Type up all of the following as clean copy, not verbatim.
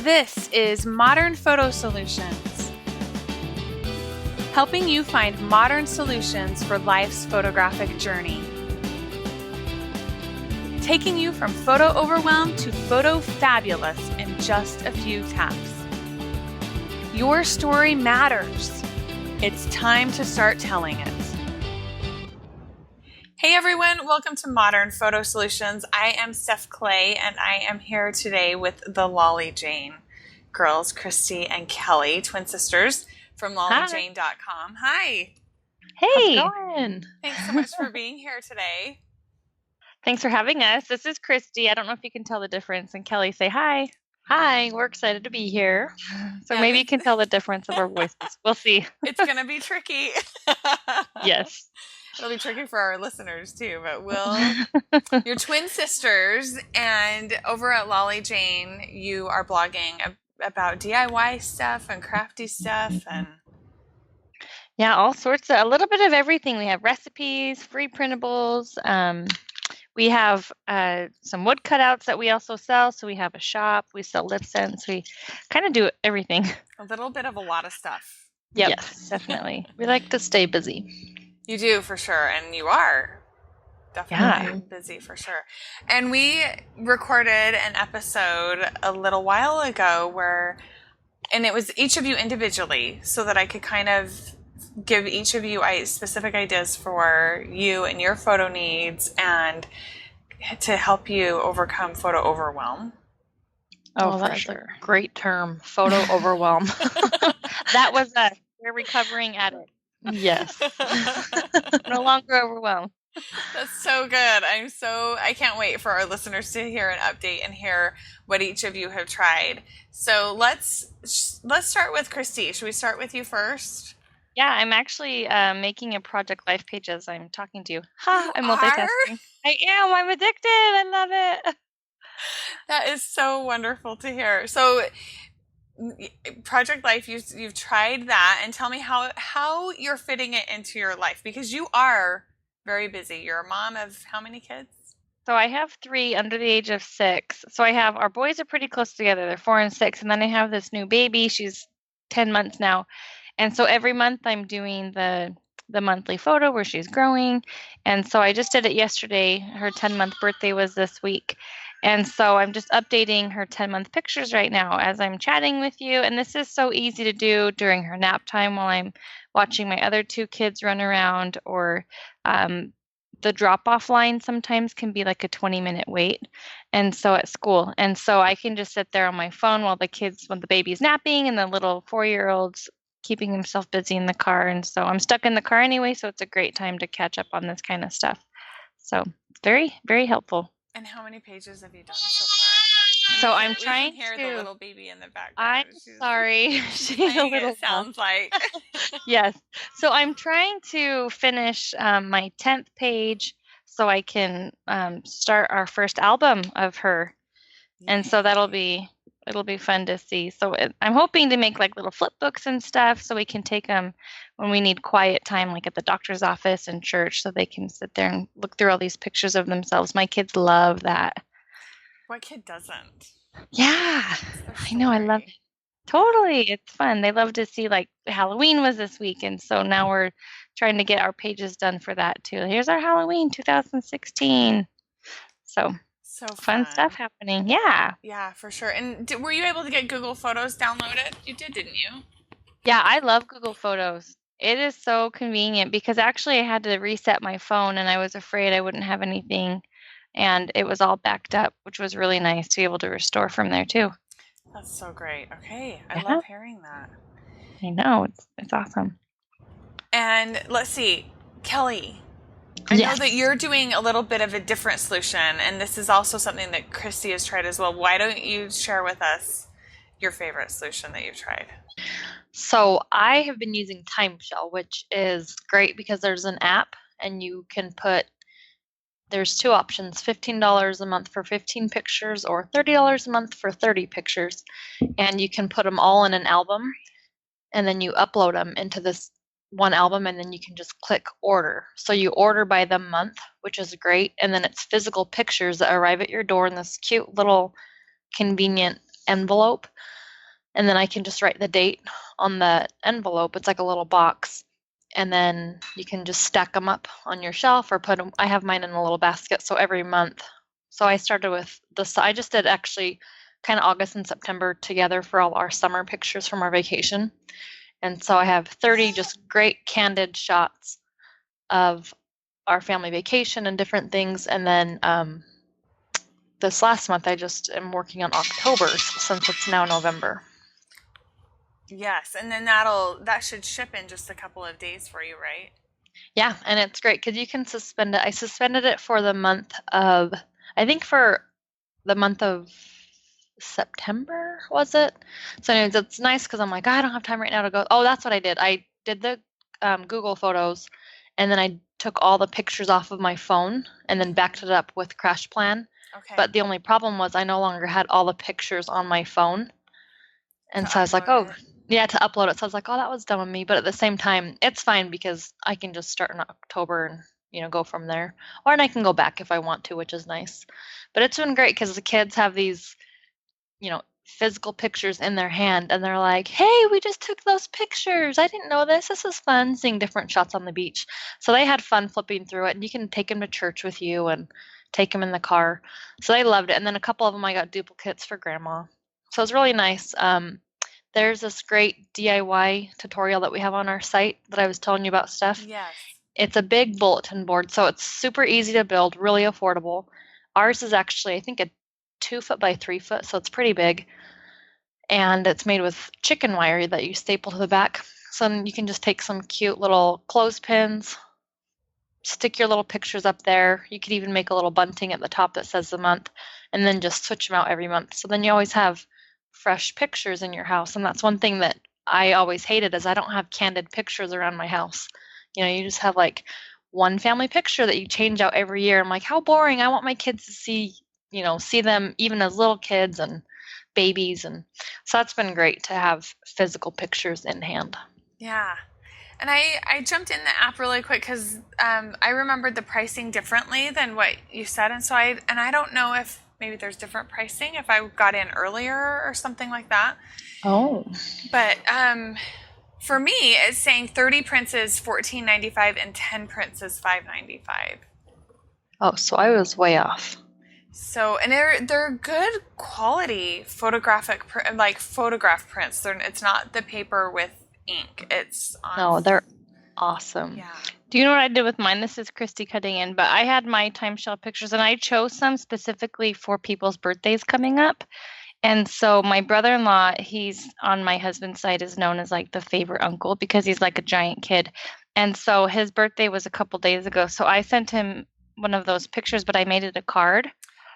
This is Modern Photo Solutions, helping you find modern solutions for life's photographic journey. Taking you from photo overwhelm to photo fabulous in just a few taps. Your story matters. It's time to start telling it. Hey everyone, welcome to Modern Photo Solutions. I am Steph Clay and I am here today with the LollyJane girls, Kristi and Kelli, twin sisters from LollyJane.com. Hi. Hey. How's it going? Thanks so much for being here today. Thanks for having us. This is Kristi. I don't know if you can tell the difference. And Kelli, say hi. Hi, we're excited to be here. So maybe you can tell the difference of our voices. We'll see. It's going to be tricky. Yes. It'll be tricky for our listeners too, but you're twin sisters, and over at LollyJane, you are blogging about DIY stuff and crafty stuff and yeah, all sorts of, a little bit of everything. We have recipes, free printables. We have some wood cutouts that we also sell. So we have a shop. We sell lip scents. We kind of do everything. A little bit of a lot of stuff. Yep, Yes. definitely. We like to stay busy. You do, for sure, and you are definitely busy, for sure. And we recorded an episode a little while ago and it was each of you individually, so that I could kind of give each of you specific ideas for you and your photo needs and to help you overcome photo overwhelm. Oh, for that's sure. a great term, photo overwhelm. That was us. We're recovering at it. Yes. No longer overwhelmed. That's so good. I can't wait for our listeners to hear an update and hear what each of you have tried. So let's start with Kristi. Should we start with you first? Yeah, I'm actually making a Project Life page as I'm talking to you. Ha! I'm multitasking. I am. I'm addicted. I love it. That is so wonderful to hear. So Project Life, you've tried that, and tell me how you're fitting it into your life, because you are very busy. You're a mom of how many kids? So I have 3 under the age of 6. So I have, our boys are pretty close together. They're 4 and 6. And then I have this new baby. She's 10 months now. And so every month I'm doing the monthly photo where she's growing. And so I just did it yesterday. Her 10-month birthday was this week. And so I'm just updating her 10-month pictures right now as I'm chatting with you. And this is so easy to do during her nap time while I'm watching my other 2 kids run around, or the drop-off line sometimes can be like a 20-minute wait. And so at school. And so I can just sit there on my phone while the baby's napping and the little 4-year-old's keeping himself busy in the car. And so I'm stuck in the car anyway, so it's a great time to catch up on this kind of stuff. So very, very helpful. And how many pages have you done so far? So I'm trying to hear the little baby in the background. I'm sorry. She's a little. It sounds like. Yes. So I'm trying to finish my 10th page so I can start our first album of her, and so it'll be fun to see. So I'm hoping to make like little flip books and stuff, so we can take them when we need quiet time, like at the doctor's office and church, so they can sit there and look through all these pictures of themselves. My kids love that. What kid doesn't? Yeah, I know. I love it. Totally. It's fun. They love to see, like, Halloween was this week. And so now we're trying to get our pages done for that too. Here's our Halloween 2016. So fun stuff happening. Yeah. Yeah, for sure. And were you able to get Google Photos downloaded? You did, didn't you? Yeah, I love Google Photos. It is so convenient because actually I had to reset my phone and I was afraid I wouldn't have anything. And it was all backed up, which was really nice to be able to restore from there too. That's so great. Okay. I love hearing that. I know. It's awesome. And let's see, Kelli, I know that you're doing a little bit of a different solution, and this is also something that Kristi has tried as well. Why don't you share with us your favorite solution that you've tried? So I have been using Timeshel, which is great because there's an app and you can there's 2 options, $15 a month for 15 pictures or $30 a month for 30 pictures. And you can put them all in an album and then you upload them into this one album and then you can just click order. So you order by the month, which is great. And then it's physical pictures that arrive at your door in this cute little convenient envelope, and then I can just write the date on the envelope. It's like a little box, and then you can just stack them up on your shelf or put them. I have mine in a little basket, so every month. So I started with this. I just did actually kind of August and September together for all our summer pictures from our vacation. And so I have 30 just great candid shots of our family vacation and different things. And then this last month, I just am working on October's since it's now November. Yes, and then that should ship in just a couple of days for you, right? Yeah, and it's great because you can suspend it. I suspended it for the month of, I think for the month of September, was it? So anyways, it's nice because I'm like, I don't have time right now to go. Oh, that's what I did. I did the Google Photos, and then I took all the pictures off of my phone and then backed it up with Crash Plan. Okay. But the only problem was I no longer had all the pictures on my phone. And so I was like, oh, yeah, to upload it. So I was like, oh, that was dumb of me. But at the same time, it's fine because I can just start in October and, go from there. Or I can go back if I want to, which is nice. But it's been great because the kids have these, physical pictures in their hand. And they're like, hey, we just took those pictures. I didn't know this. This is fun, seeing different shots on the beach. So they had fun flipping through it. And you can take them to church with you and take them in the car. So they loved it. And then a couple of them I got duplicates for grandma. So it's really nice. There's this great DIY tutorial that we have on our site that I was telling you about, Steph. Yes. It's a big bulletin board, so it's super easy to build, really affordable. Ours is actually, I think, a 2 foot by 3 foot, so it's pretty big. And it's made with chicken wire that you staple to the back. So then you can just take some cute little clothespins, stick your little pictures up there. You could even make a little bunting at the top that says the month, and then just switch them out every month. So then you always have fresh pictures in your house. And that's one thing that I always hated is I don't have candid pictures around my house. You just have like one family picture that you change out every year. I'm like, how boring. I want my kids to see them even as little kids and babies. And so that's been great to have physical pictures in hand. Yeah. And I jumped in the app really quick because I remembered the pricing differently than what you said. And so I don't know if maybe there's different pricing if I got in earlier or something like that. Oh. But for me, it's saying 30 prints is $14.95 and 10 prints is $5.95. Oh, so I was way off. So, and they're good quality photograph prints. It's not the paper with ink. It's on. No, they're awesome. Yeah. Do you know what I did with mine? This is Kristi cutting in, but I had my Timeshel pictures and I chose some specifically for people's birthdays coming up. And so my brother-in-law, he's on my husband's side, is known as like the favorite uncle because he's like a giant kid. And so his birthday was a couple days ago. So I sent him one of those pictures, but I made it a card.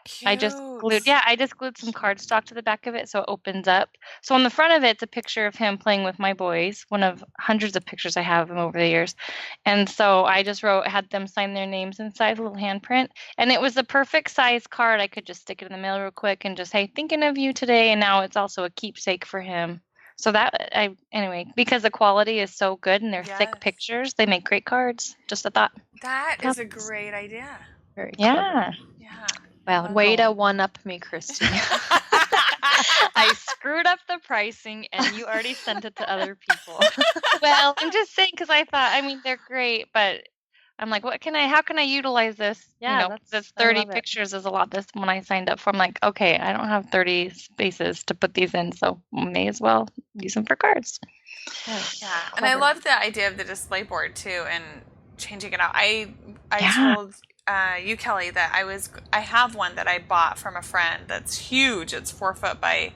Cute. I just glued some cardstock to the back of it so it opens up. So on the front of it, it's a picture of him playing with my boys, one of hundreds of pictures I have of him over the years. And so I just had them sign their names inside, a little handprint. And it was the perfect size card. I could just stick it in the mail real quick and just, hey, thinking of you today. And now it's also a keepsake for him. So anyway, because the quality is so good and they're thick pictures, they make great cards. Just a thought. That is a great idea. Very clever. Yeah. Well, way to one-up me, Kristi. I screwed up the pricing, and you already sent it to other people. Well, I'm just saying because I thought, they're great, but I'm like, how can I utilize this? Yeah, this 30 pictures is a lot. This when I signed up for, I'm like, okay, I don't have 30 spaces to put these in, so may as well use them for cards. Yeah, and I love the idea of the display board too, and changing it out. I told you, Kelli, that I have one that I bought from a friend that's huge. It's 4 foot by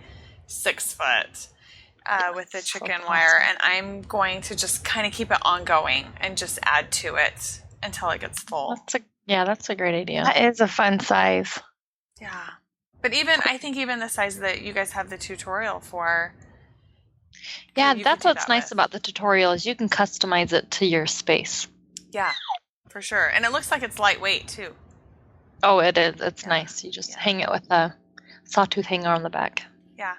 6 foot with the chicken wire, and I'm going to just kind of keep it ongoing and just add to it until it gets full. That's a great idea. That is a fun size. Yeah, but I think even the size that you guys have the tutorial for. Yeah, that's what's nice about the tutorial is you can customize it to your space. Yeah. For sure. And it looks like it's lightweight too. Oh, it is. It's nice. You just hang it with a sawtooth hanger on the back. Yeah.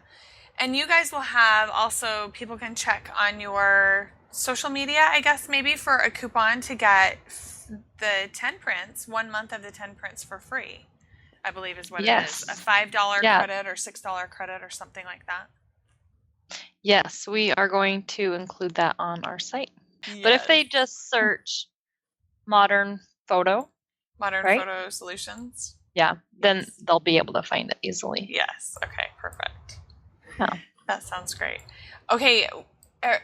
And you guys will have also, people can check on your social media, I guess, maybe for a coupon to get the 10 prints, 1 month of the 10 prints for free. I believe is what it Yes. is. A $5 Yeah. credit or $6 credit or something like that. Yes, we are going to include that on our site. Yes. But if they just search modern photo, Modern right? Photo Solutions. Yeah, then Yes. they'll be able to find it easily. Yes. Okay, perfect. Yeah. That sounds great. Okay,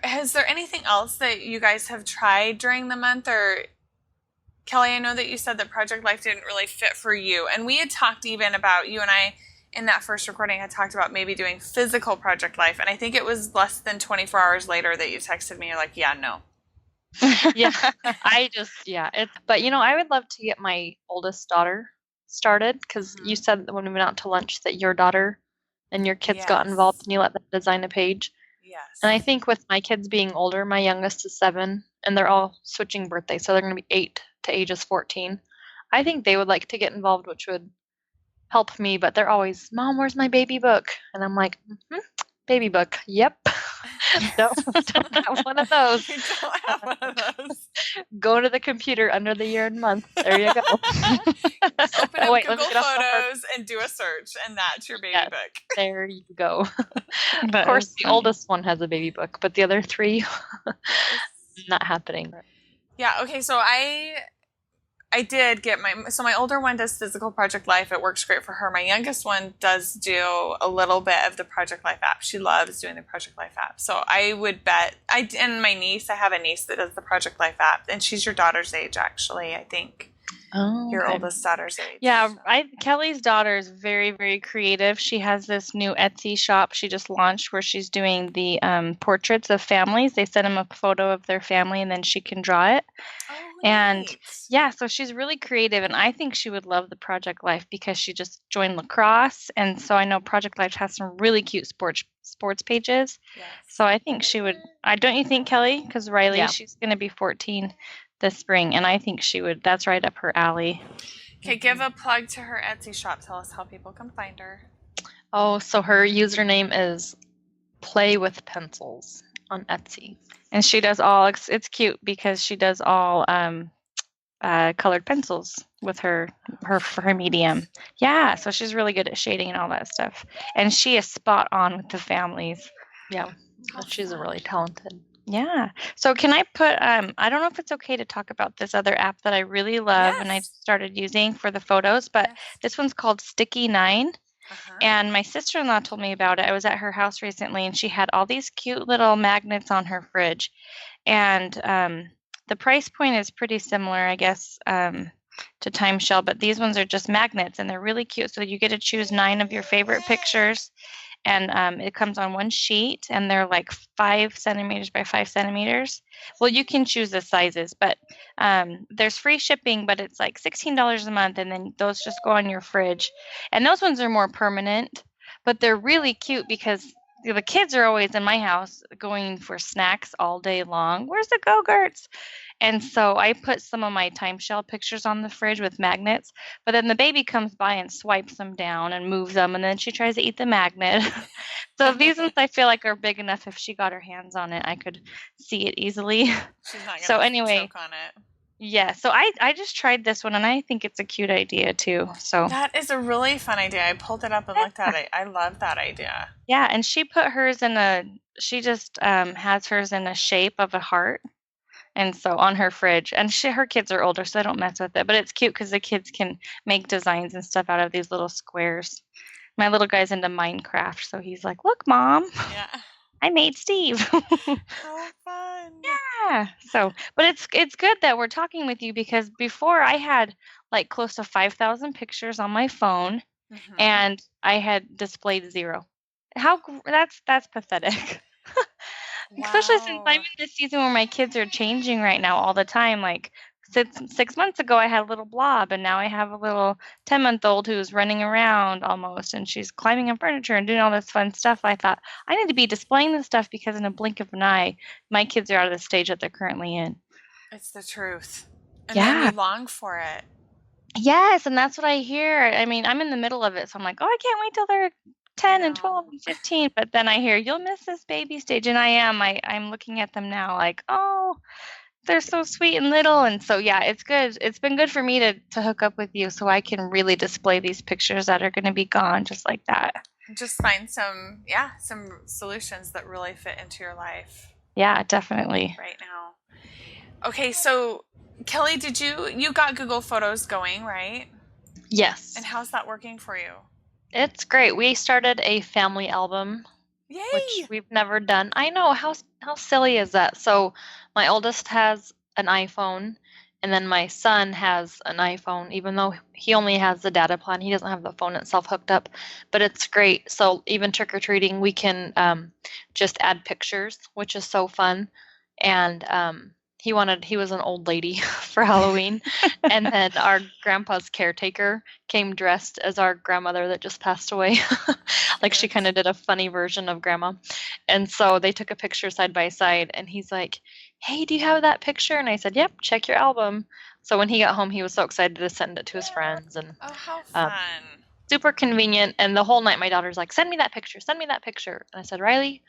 has there anything else that you guys have tried during the month? Or Kelli, I know that you said that Project Life didn't really fit for you. And we had talked even about, you and I, in that first recording, had talked about maybe doing physical Project Life. And I think it was less than 24 hours later that you texted me. You're like, yeah, no. Yeah, but I would love to get my oldest daughter started, because you said that when we went out to lunch that your daughter and your kids got involved and you let them design a page. Yes. And I think with my kids being older, my youngest is 7, and they're all switching birthdays, so they're going to be 8 to ages 14. I think they would like to get involved, which would help me, but they're always, Mom, where's my baby book? And I'm like, baby book. Yep. No, don't have one of those. We don't have one of those. Go to the computer under the year and month. There you go. Open up Google Photos and do a search, and that's your baby book. There you go. Of course, the oldest one has a baby book, but the other 3, not happening. Yeah, okay, so I did get my older one does physical Project Life. It works great for her. My youngest one does do a little bit of the Project Life app. She loves doing the Project Life app. So I would bet, and my niece, I have a niece that does the Project Life app, and she's your daughter's age, actually, I think. Oh, your oldest daughter's age. Yeah, Kelli's daughter is very, very creative. She has this new Etsy shop she just launched where she's doing the portraits of families. They send them a photo of their family and then she can draw it. Oh, and neat. yeah, so she's really creative, and I think she would love the Project Life because she just joined lacrosse, and so I know Project Life has some really cute sports pages. Yes. So I think she would. Don't you think, Kelli? Because Riley, she's going to be 14 this spring, and I think she would. That's right up her alley. Okay, give a plug to her Etsy shop. Tell us how people can find her. Oh, so her username is Play with Pencils on Etsy. And she does all, it's cute because she does all colored pencils with her medium. Yeah, so she's really good at shading and all that stuff. And she is spot on with the families. Yeah, she's really talented. Yeah. So can I put, I don't know if it's okay to talk about this other app that I really love and I started using for the photos, but this one's called Sticky 9. And my sister-in-law told me about it. I was at her house recently, and she had all these cute little magnets on her fridge. And the price point is pretty similar, I guess, to Timeshel, but these ones are just magnets, and they're really cute. So you get to choose 9 of your favorite pictures, and it comes on one sheet, and they're like 5 centimeters by 5 centimeters. Well, you can choose the sizes, but there's free shipping, but it's like $16 a month, and then those just go on your fridge. And those ones are more permanent, but they're really cute because the kids are always in my house going for snacks all day long. Where's the Go-Gurts? And so I put some of my Timeshel pictures on the fridge with magnets, but then the baby comes by and swipes them down and moves them, and then she tries to eat the magnet. So these ones I feel like are big enough. If she got her hands on it, I could see it easily. She's not going to choke on it. Yeah, so I just tried this one, and I think it's a cute idea too. So that is a really fun idea. I pulled it up and looked at it. I love that idea. Yeah, and she put hers she just has hers in a shape of a heart. And so on her fridge, and her kids are older, so I don't mess with it. But it's cute because the kids can make designs and stuff out of these little squares. My little guy's into Minecraft, so he's like, "Look, Mom, I made Steve." How fun! Yeah. So, but it's good that we're talking with you because before I had like close to 5,000 pictures on my phone, and I had displayed 0. That's pathetic. Wow. Especially since I'm in this season where my kids are changing right now all the time. Like 6 months ago, I had a little blob, and now I have a little 10-month-old who's running around almost, and she's climbing on furniture and doing all this fun stuff. I thought, I need to be displaying this stuff because in a blink of an eye, my kids are out of the stage that they're currently in. It's the truth. And then you long for it. Yes, and that's what I hear. I mean, I'm in the middle of it, so I'm like, oh, I can't wait till they're 10 and 12 and 15, but then I hear you'll miss this baby stage, and I am. I'm looking at them now like, oh, they're so sweet and little. And so, yeah, it's good. It's been good for me to hook up with you so I can really display these pictures that are going to be gone just like that. Just find some solutions that really fit into your life. Yeah, definitely. Right now. Okay, so Kelli, you got Google Photos going, right? Yes. And how's that working for you? It's great. We started a family album. Yay! Which we've never done. I know, how silly is that? So my oldest has an iPhone, and then my son has an iPhone, even though he only has the data plan. He doesn't have the phone itself hooked up, but it's great. So even trick-or-treating, we can just add pictures, which is so fun. And he was an old lady for Halloween. And then our grandpa's caretaker came dressed as our grandmother that just passed away. Like she kind of did a funny version of grandma. And so they took a picture side by side, and he's like, "Hey, do you have that picture?" And I said, "Yep, check your album." So when he got home, he was so excited to send it to his friends. And oh, how fun. Super convenient. And the whole night my daughter's like, "Send me that picture, send me that picture." And I said, "Riley,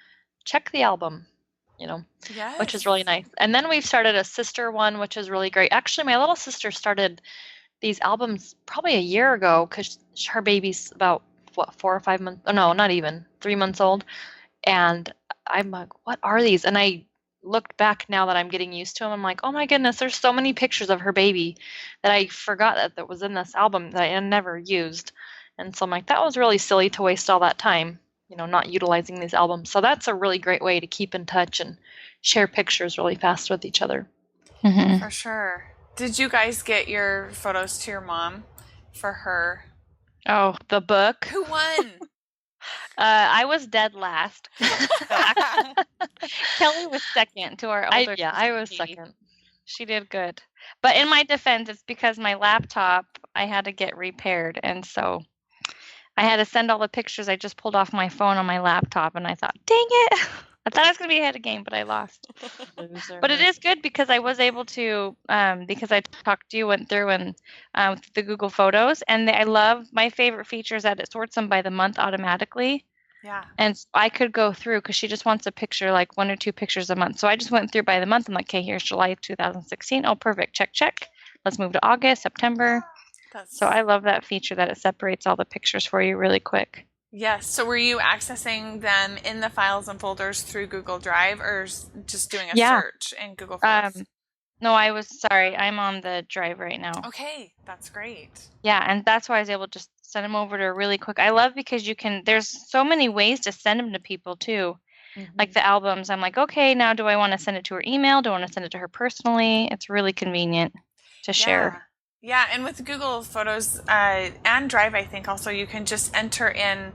check the album." Yes. Which is really nice. And then we've started a sister one, which is really great. Actually, my little sister started these albums probably a year ago because her baby's about, 4 or 5 months? Oh, no, not even 3 months old. And I'm like, what are these? And I looked back now that I'm getting used to them. I'm like, oh my goodness, there's so many pictures of her baby that I forgot that was in this album that I never used. And so I'm like, that was really silly to waste all that time, not utilizing these albums. So that's a really great way to keep in touch and share pictures really fast with each other. Mm-hmm. For sure. Did you guys get your photos to your mom for her? Oh, the book. Who won? I was dead last. Kelli was second to our older sister. I was second. She did good. But in my defense, it's because my laptop, I had to get repaired. And so I had to send all the pictures I just pulled off my phone on my laptop. And I thought, dang it. I thought I was going to be ahead of game, but I lost. But it is good because I was able to, because I talked to you, went through and the Google Photos. And I love, my favorite feature is that it sorts them by the month automatically. Yeah. And I could go through because she just wants a picture, like 1 or 2 pictures a month. So I just went through by the month. I'm like, okay, here's July 2016. Oh, perfect. Check, check. Let's move to August, September. So I love that feature that it separates all the pictures for you really quick. Yes. So were you accessing them in the files and folders through Google Drive or just doing a search in Google Photos? No, I'm on the Drive right now. Okay. That's great. Yeah. And that's why I was able to just send them over to her really quick. I love because there's so many ways to send them to people too. Mm-hmm. Like the albums. I'm like, okay, now do I want to send it to her email? Do I want to send it to her personally? It's really convenient to share. Yeah, and with Google Photos and Drive, I think also you can just enter in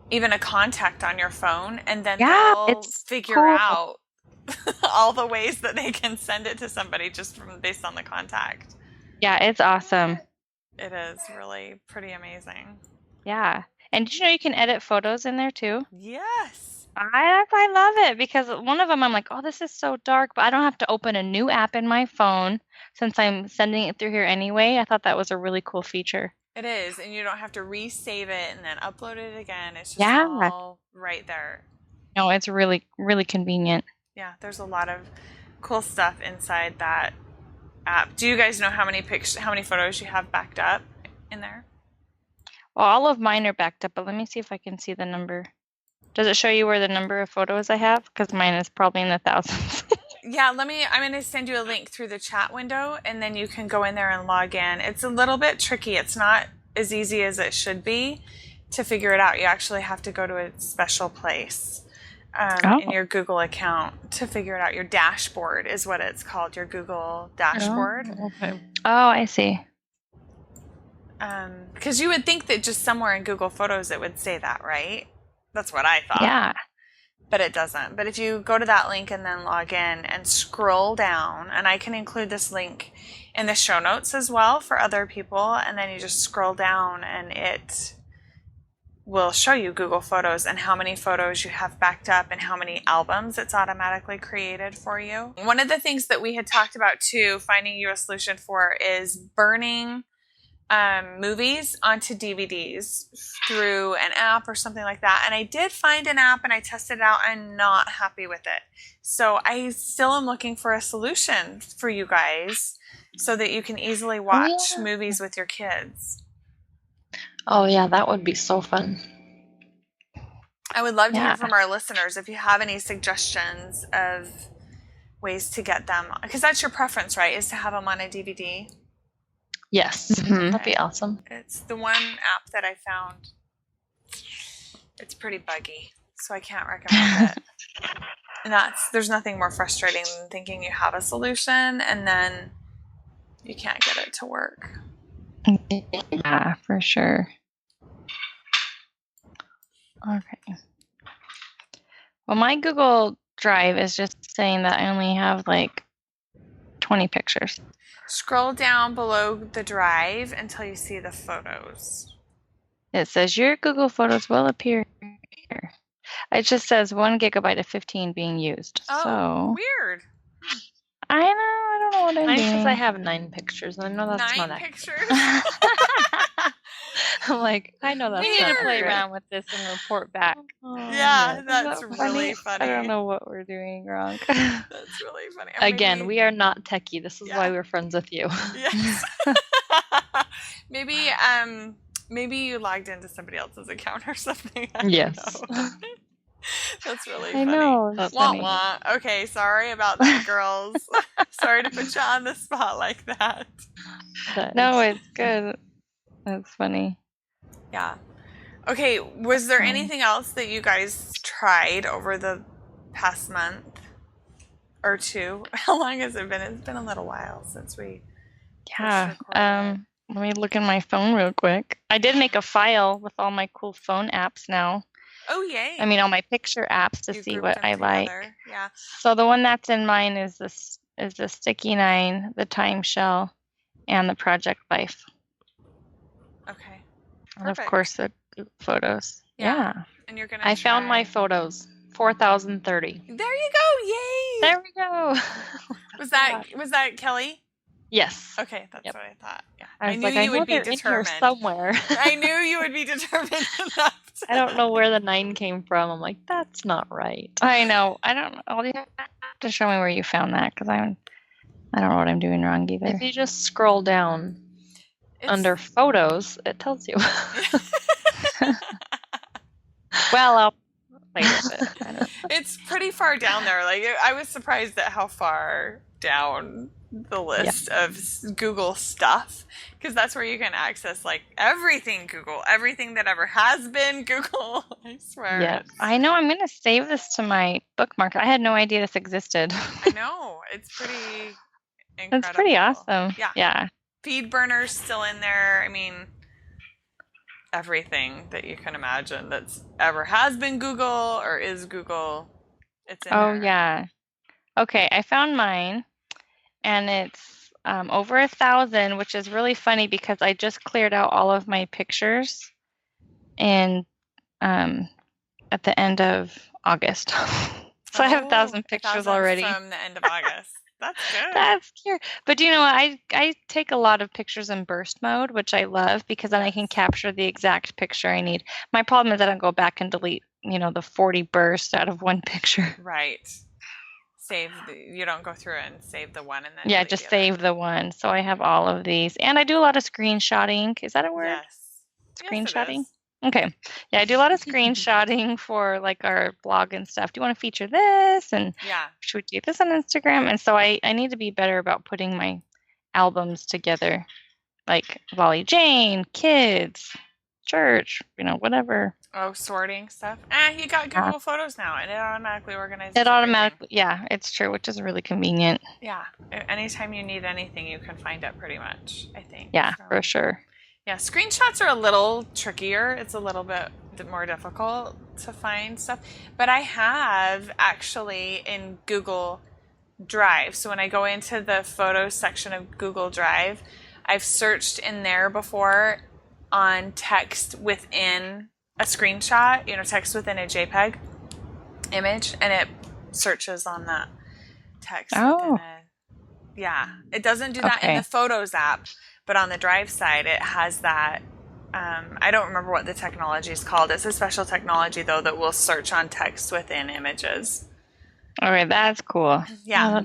even a contact on your phone, and then they'll figure out all the ways that they can send it to somebody just based on the contact. Yeah, it's awesome. It is really pretty amazing. Yeah. And did you know you can edit photos in there too? Yes. I love it because one of them I'm like, oh, this is so dark, but I don't have to open a new app in my phone since I'm sending it through here anyway. I thought that was a really cool feature. It is, and you don't have to resave it and then upload it again. It's just all right there. No, it's really, really convenient. Yeah, there's a lot of cool stuff inside that app. Do you guys know how many photos you have backed up in there? Well, all of mine are backed up, but let me see if I can see the number. Does it show you where the number of photos I have? Because mine is probably in the thousands. Yeah, I'm going to send you a link through the chat window, and then you can go in there and log in. It's a little bit tricky. It's not as easy as it should be to figure it out. You actually have to go to a special place in your Google account to figure it out. Your dashboard is what it's called, your Google dashboard. Oh, okay. Oh, I see. Because you would think that just somewhere in Google Photos it would say that, right? That's what I thought. Yeah. But it doesn't. But if you go to that link and then log in and scroll down, and I can include this link in the show notes as well for other people, and then you just scroll down and it will show you Google Photos and how many photos you have backed up and how many albums it's automatically created for you. One of the things that we had talked about too, finding you a solution for, is burning movies onto DVDs through an app or something like that. And I did find an app and I tested it out. I'm not happy with it. So I still am looking for a solution for you guys so that you can easily watch movies with your kids. Oh, yeah, that would be so fun. I would love to hear from our listeners if you have any suggestions of ways to get them. Because that's your preference, right? Is to have them on a DVD? Yes, that'd be awesome. It's the one app that I found. It's pretty buggy, so I can't recommend it. And there's nothing more frustrating than thinking you have a solution and then you can't get it to work. Yeah, for sure. Okay. Well, my Google Drive is just saying that I only have like 20 pictures. Scroll down below the drive until you see the photos. It says your Google Photos will appear here. It just says 1 gigabyte of 15 being used. Oh, so weird. I know. I don't know what I'm doing. Mine says I have 9 pictures, and I know that's 9 not pictures? I'm like, I know that's We need not to play accurate. around with this and report back. Yeah, that's really funny. I don't know what we're doing wrong. That's really funny. Again, we are not techie. This is why we're friends with you. Yes. Maybe you logged into somebody else's account or something. I Yes. don't know. That's really funny. I know. That's Wah, funny. wah. Okay, sorry about that, girls. Sorry to put you on the spot like that. No, it's good. That's funny. Yeah. Okay, was there anything else that you guys tried over the past month or two? How long has it been? It's been a little while since we Yeah. first recorded. Let me look in my phone real quick. I did make a file with all my cool phone apps now. Oh, yay. I mean, all my picture apps to You see grouped what them I like. together. Yeah. So the one that's in mine is the Sticky 9, the Timeshel, and the Project Life. Okay. And of Perfect. course the Google Photos. Yeah. And you're gonna. I found my try- photos. 4,030. There you go! Yay! There we go. Was that Kelly? Yes. Okay, that's Yep. what I thought. Yeah, I was knew like, you I know would be they're in here determined. somewhere. I knew you would be determined enough. I don't know where the 9 came from. I'm like, that's not right. I know. I don't know. You have to show me where you found that because I don't know what I'm doing wrong either. If you just scroll down under photos, it tells you. Well, I'll play with it. I don't know. It's pretty far down there. Like I was surprised at how far down the list of Google stuff, because that's where you can access like everything Google, everything that ever has been Google. I swear. Yeah, I know. I'm gonna save this to my bookmark. I had no idea this existed. I know. It's pretty incredible. That's pretty awesome. Yeah. Yeah. Feed burner's still in there. I mean, everything that you can imagine that's ever has been Google or is Google, it's in there. Oh yeah. Okay, I found mine, and it's over 1,000, which is really funny because I just cleared out all of my pictures, and at the end of August, so I have 1,000 pictures 1,000 already. from the end of August. That's good. That's cute. But do you know what? I take a lot of pictures in burst mode, which I love because then I can capture the exact picture I need. My problem is I don't go back and delete, the 40 bursts out of one picture. Right. You don't go through it and save the one and then. Yeah, delete just the save other. the one. So I have all of these. And I do a lot of screenshotting. Is that a word? Yes. Screenshotting? Yes, Okay. Yeah, I do a lot of screenshotting for like our blog and stuff. Do you want to feature this? And yeah. should we do this on Instagram? And so I need to be better about putting my albums together. Like LollyJane, kids, church, whatever. Oh, sorting stuff. You got Google Photos now, and it automatically organizes. It automatically, yeah, it's true, which is really convenient. Yeah. Anytime you need anything, you can find it pretty much, I think. Yeah, So. for sure. Yeah, screenshots are a little trickier. It's a little bit more difficult to find stuff. But I have actually in Google Drive. So when I go into the photos section of Google Drive, I've searched in there before on text within a screenshot, text within a JPEG image, and it searches on that text. Oh. Yeah. It doesn't do that in the Photos app. But on the Drive side, it has that. I don't remember what the technology is called. It's a special technology, though, that will search on text within images. All right, that's cool. Yeah.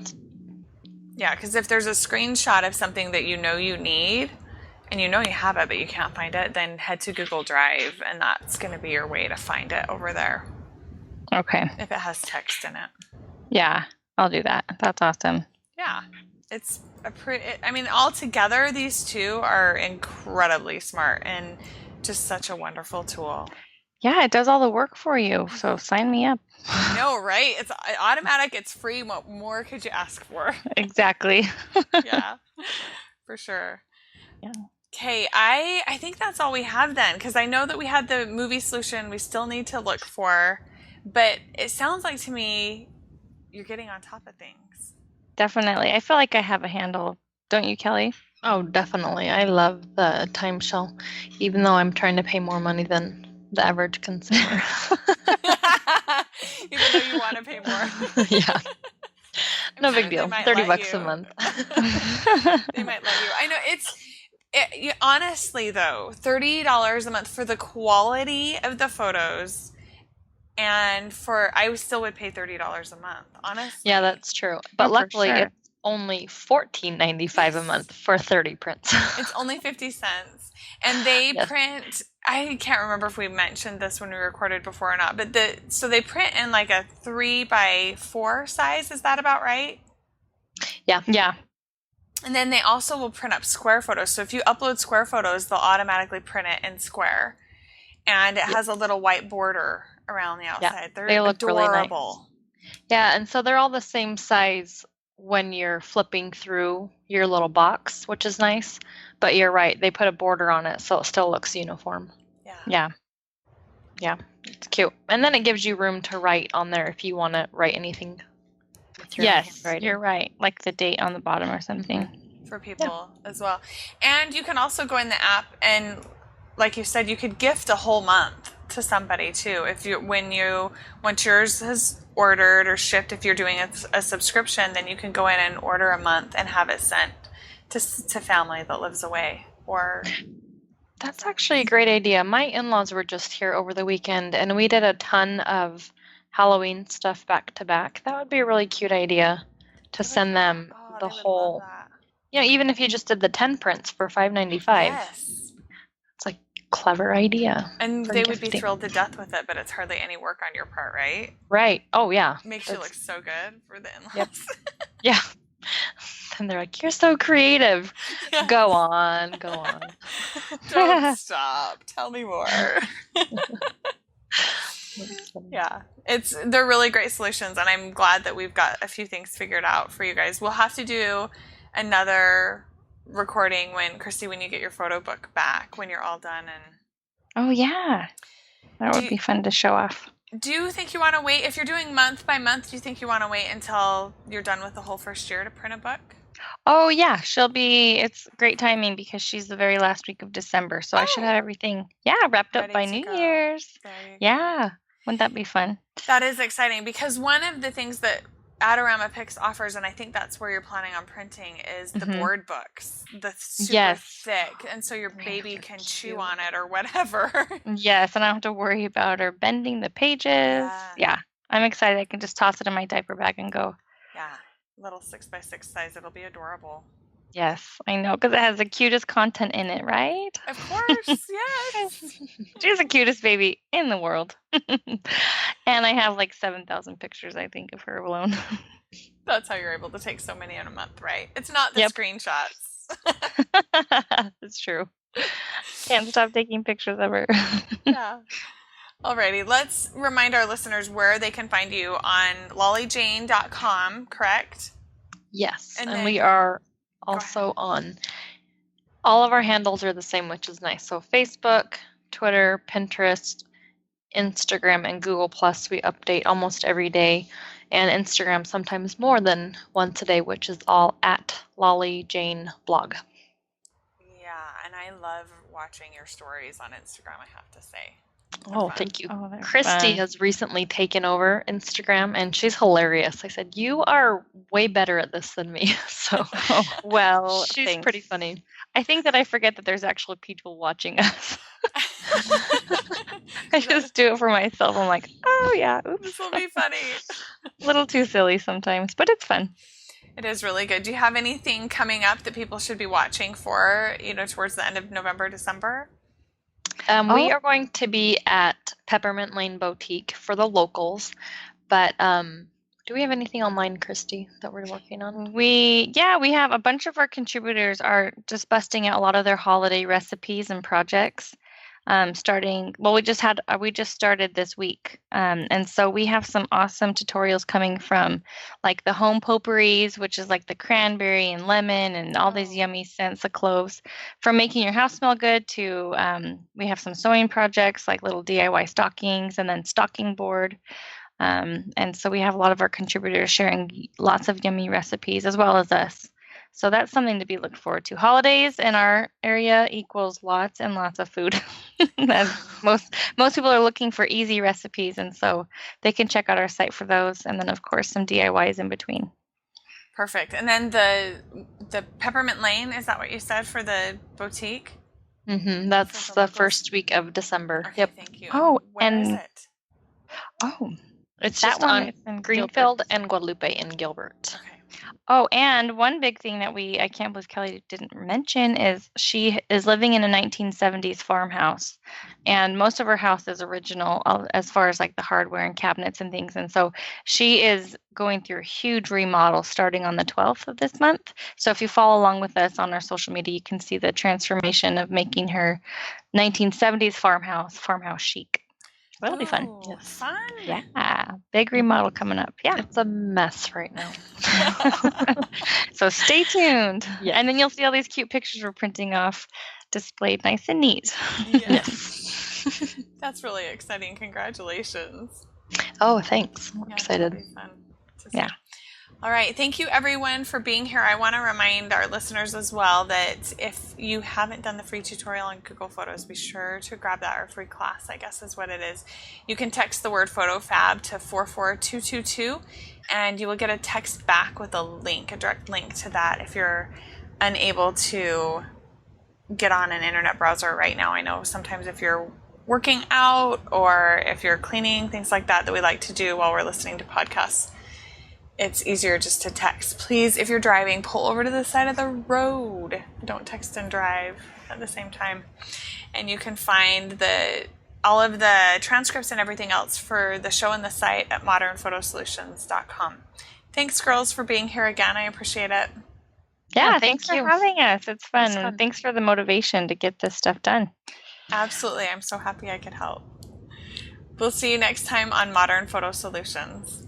Yeah, because if there's a screenshot of something that you know you need, and you know you have it, but you can't find it, then head to Google Drive, and that's going to be your way to find it over there. Okay. If it has text in it. Yeah, I'll do that. That's awesome. Yeah. It's altogether, these two are incredibly smart and just such a wonderful tool. Yeah, it does all the work for you. So sign me up. I know, right? It's automatic. It's free. What more could you ask for? Exactly. Yeah, for sure. Yeah. Okay, I think that's all we have then, because I know that we had the movie solution we still need to look for, but it sounds like to me you're getting on top of things. Definitely. I feel like I have a handle. Don't you, Kelli? Oh, definitely. I love the Timeshel, even though I'm trying to pay more money than the average consumer. Even though you want to pay more. Yeah. No sure big deal. $30 $30 a month. They might let you. I know honestly though, $30 a month for the quality of the photos, and I still would pay $30 a month, honestly. Yeah, that's true. But luckily, sure. it's only $14.95 a month for 30 prints. It's only 50 cents. And they Yes. print, I can't remember if we mentioned this when we recorded before or not, but so they print in like a 3x4 size. Is that about right? Yeah. Yeah. And then they also will print up square photos. So if you upload square photos, they'll automatically print it in square. And it has a little white border around the outside. Yeah, They look adorable. really nice. Yeah, and so they're all the same size when you're flipping through your little box, which is nice. But you're right, they put a border on it so it still looks uniform. Yeah. Yeah, it's cute. And then it gives you room to write on there if you want to write anything with your Yes, handwriting. you're right. Like the date on the bottom or something. For people as well. And you can also go in the app and, like you said, you could gift a whole month to somebody too. Once yours has ordered or shipped, if you're doing a subscription, then you can go in and order a month and have it sent to family that lives away. Or that's actually a great idea. My in-laws were just here over the weekend, and we did a ton of Halloween stuff back to back. That would be a really cute idea to send them the whole. Even if you just did the 10 prints for $5.95. Yes. It's like clever idea. And they would be thrilled to death with it, but it's hardly any work on your part, right? Right. Oh, yeah. Makes you look so good for the in-laws. Yep. Yeah. And they're like, you're so creative. Yes. Go on. Don't stop. Tell me more. Yeah. They're really great solutions, and I'm glad that we've got a few things figured out for you guys. We'll have to do another recording when you get your photo book back, when you're all done. And oh yeah, that would be fun to show off. Do you think you want to wait, if you're doing month by month, do you think you want to wait until you're done with the whole first year to print a book? Oh yeah, it's great timing because she's the very last week of December, so I should have everything wrapped up by New Year's. Yeah, wouldn't that be fun? That is exciting, because one of the things that Adorama Picks offers, and I think that's where you're planning on printing, is the board books, the super thick, and so your baby can chew on it or whatever. Yes, and I don't have to worry about her bending the pages. Yeah, I'm excited. I can just toss it in my diaper bag and go. Yeah, little 6x6 size. It'll be adorable. Yes, I know, because it has the cutest content in it, right? Of course, yes. She's the cutest baby in the world. And I have like 7,000 pictures, I think, of her alone. That's how you're able to take so many in a month, right? It's not the screenshots. It's true. Can't stop taking pictures of her. Yeah. Alrighty, let's remind our listeners where they can find you on LollyJane.com, correct? Yes, and we are also on, all of our handles are the same, which is nice. So Facebook, Twitter, Pinterest, Instagram, and Google Plus, we update almost every day. And Instagram sometimes more than once a day, which is all at LollyJane blog. Yeah, and I love watching your stories on Instagram, I have to say. Oh, thank you. Oh, they're Kristi fun. has recently taken over Instagram, and she's hilarious. I said, "You are way better at this than me." So Oh, well, she's thanks. pretty funny. I think that I forget that there's actually people watching us. I just do it for myself. I'm like, oh yeah, oops. This will be funny. A little too silly sometimes, but it's fun. It is really good. Do you have anything coming up that people should be watching for, towards the end of November, December? We are going to be at Peppermint Lane Boutique for the locals, but do we have anything online, Kristi, that we're working on? We have a bunch of our contributors are just busting out a lot of their holiday recipes and projects. We just started this week. And so we have some awesome tutorials coming from like the home potpourris, which is like the cranberry and lemon and all these yummy scents of cloves, from making your house smell good to, we have some sewing projects like little DIY stockings and then stocking board. And so we have a lot of our contributors sharing lots of yummy recipes as well as us. So that's something to be looked forward to. Holidays in our area equals lots and lots of food. most people are looking for easy recipes, and so they can check out our site for those. And then, of course, some DIYs in between. Perfect. And then the Peppermint Lane, is that what you said for the boutique? Mm-hmm. That's the first week of December. Okay, Yep. thank you. Oh, Where is it? Oh, it's that just one on is in Greenfield Gilbert. and Guadalupe in Gilbert. Okay. Oh, and one big thing that I can't believe Kelli didn't mention is she is living in a 1970s farmhouse, and most of her house is original as far as like the hardware and cabinets and things. And so she is going through a huge remodel starting on the 12th of this month. So if you follow along with us on our social media, you can see the transformation of making her 1970s farmhouse chic. That'll be fun. Yes. Fun. Yeah. Big remodel coming up. Yeah. It's a mess right now. So stay tuned. Yes. And then you'll see all these cute pictures we're printing off displayed nice and neat. Yes. That's really exciting. Congratulations. Oh, thanks. I'm excited. That'll be fun to see. Yeah. All right. Thank you, everyone, for being here. I want to remind our listeners as well that if you haven't done the free tutorial on Google Photos, be sure to grab that, or free class, I guess is what it is. You can text the word PhotoFab to 44222, and you will get a text back with a direct link to that if you're unable to get on an internet browser right now. I know sometimes if you're working out or if you're cleaning, things like that we like to do while we're listening to podcasts, it's easier just to text. Please, if you're driving, pull over to the side of the road. Don't text and drive at the same time. And you can find all of the transcripts and everything else for the show and the site at modernphotosolutions.com. Thanks, girls, for being here again. I appreciate it. Yeah, thank thanks for you. having us. It's fun. It's fun. And thanks for the motivation to get this stuff done. Absolutely. I'm so happy I could help. We'll see you next time on Modern Photo Solutions.